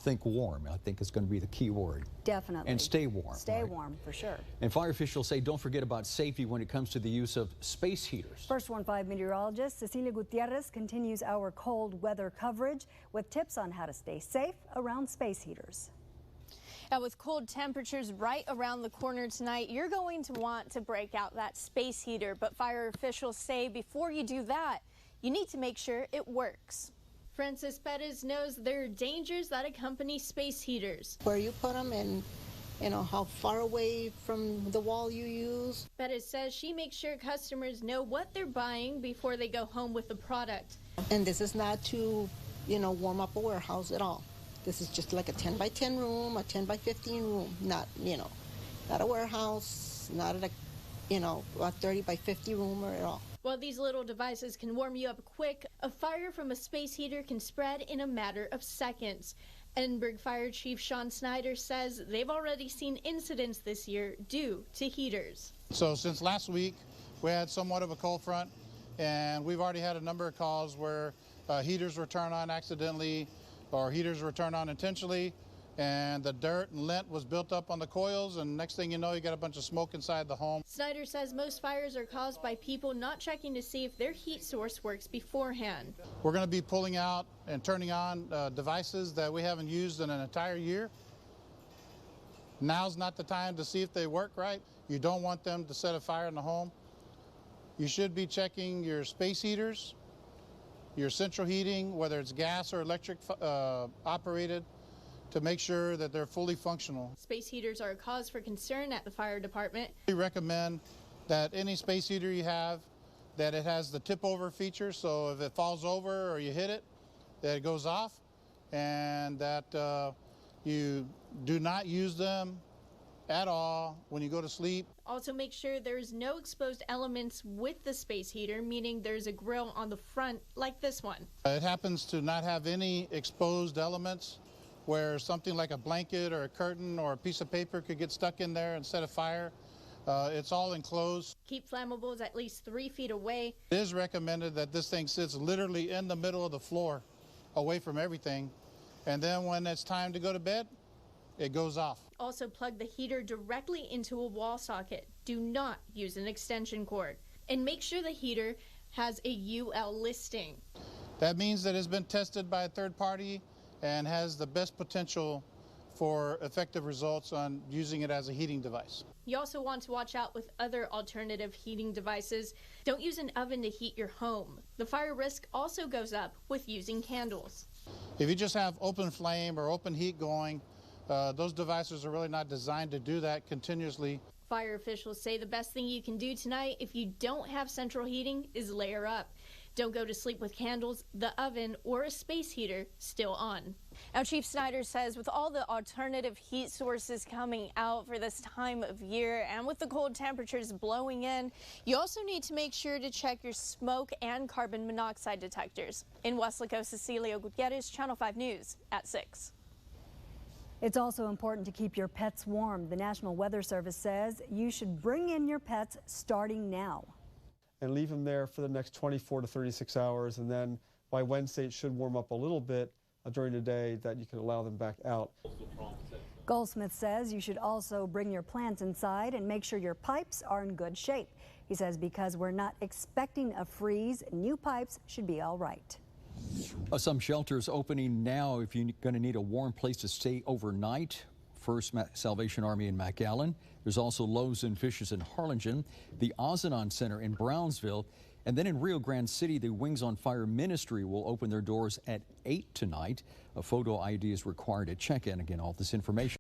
think warm. I think is going to be the key word. Definitely. And stay warm. Stay right? warm, for sure. And fire officials say don't forget about safety when it comes to the use of space heaters. First 1-5 meteorologist Cecilia Gutierrez continues our cold weather coverage with tips on how to stay safe around space heaters. Now, with cold temperatures right around the corner tonight, you're going to want to break out that space heater. But fire officials say before you do that, you need to make sure it works. Francis Perez knows there are dangers that accompany space heaters. Where you put them and, how far away from the wall you use. Perez says she makes sure customers know what they're buying before they go home with the product. And this is not to, warm up a warehouse at all. This is just like a 10 by 10 room, a 10 by 15 room, not a warehouse, not a 30 by 50 room or at all. While these little devices can warm you up quick, a fire from a space heater can spread in a matter of seconds. Edinburgh Fire Chief Sean Snyder says they've already seen incidents this year due to heaters. So since last week, we had somewhat of a cold front, and we've already had a number of calls where heaters were turned on accidentally, or heaters were turned on intentionally, and the dirt and lint was built up on the coils, and next thing you know, you got a bunch of smoke inside the home. Snyder says most fires are caused by people not checking to see if their heat source works beforehand. We're going to be pulling out and turning on devices that we haven't used in an entire year. Now's not the time to see if they work right. You don't want them to set a fire in the home. You should be checking your space heaters, your central heating, whether it's gas or electric operated, to make sure that they're fully functional. Space heaters are a cause for concern at the fire department. We recommend that any space heater you have, that it has the tip over feature, so if it falls over or you hit it, that it goes off, and that you do not use them at all when you go to sleep. Also make sure there's no exposed elements with the space heater, meaning there's a grill on the front like this one. It happens to not have any exposed elements where something like a blanket or a curtain or a piece of paper could get stuck in there and set a fire. It's all enclosed. Keep flammables at least 3 feet away. It is recommended that this thing sits literally in the middle of the floor, away from everything. And then when it's time to go to bed, it goes off. Also plug the heater directly into a wall socket. Do not use an extension cord. And make sure the heater has a UL listing. That means that it's been tested by a third party and has the best potential for effective results on using it as a heating device. You also want to watch out with other alternative heating devices. Don't use an oven to heat your home. The fire risk also goes up with using candles. If you just have open flame or open heat going, those devices are really not designed to do that continuously. Fire officials say the best thing you can do tonight if you don't have central heating is layer up. Don't go to sleep with candles, the oven, or a space heater still on. Now, Chief Snyder says with all the alternative heat sources coming out for this time of year and with the cold temperatures blowing in, you also need to make sure to check your smoke and carbon monoxide detectors. In Weslaco, Cecilia Gutierrez, Channel 5 News at 6. It's also important to keep your pets warm. The National Weather Service says you should bring in your pets starting now. And leave them there for the next 24 to 36 hours. And then by Wednesday, it should warm up a little bit during the day that you can allow them back out. Goldsmith says you should also bring your plants inside and make sure your pipes are in good shape. He says because we're not expecting a freeze, new pipes should be all right. Some shelters opening now if you're going to need a warm place to stay overnight. First Salvation Army in McAllen. There's also Lowe's and Fishers in Harlingen, the Ozanon Center in Brownsville, and then in Rio Grande City, the Wings on Fire Ministry will open their doors at 8 tonight. A photo ID is required at check-in. Again, all this information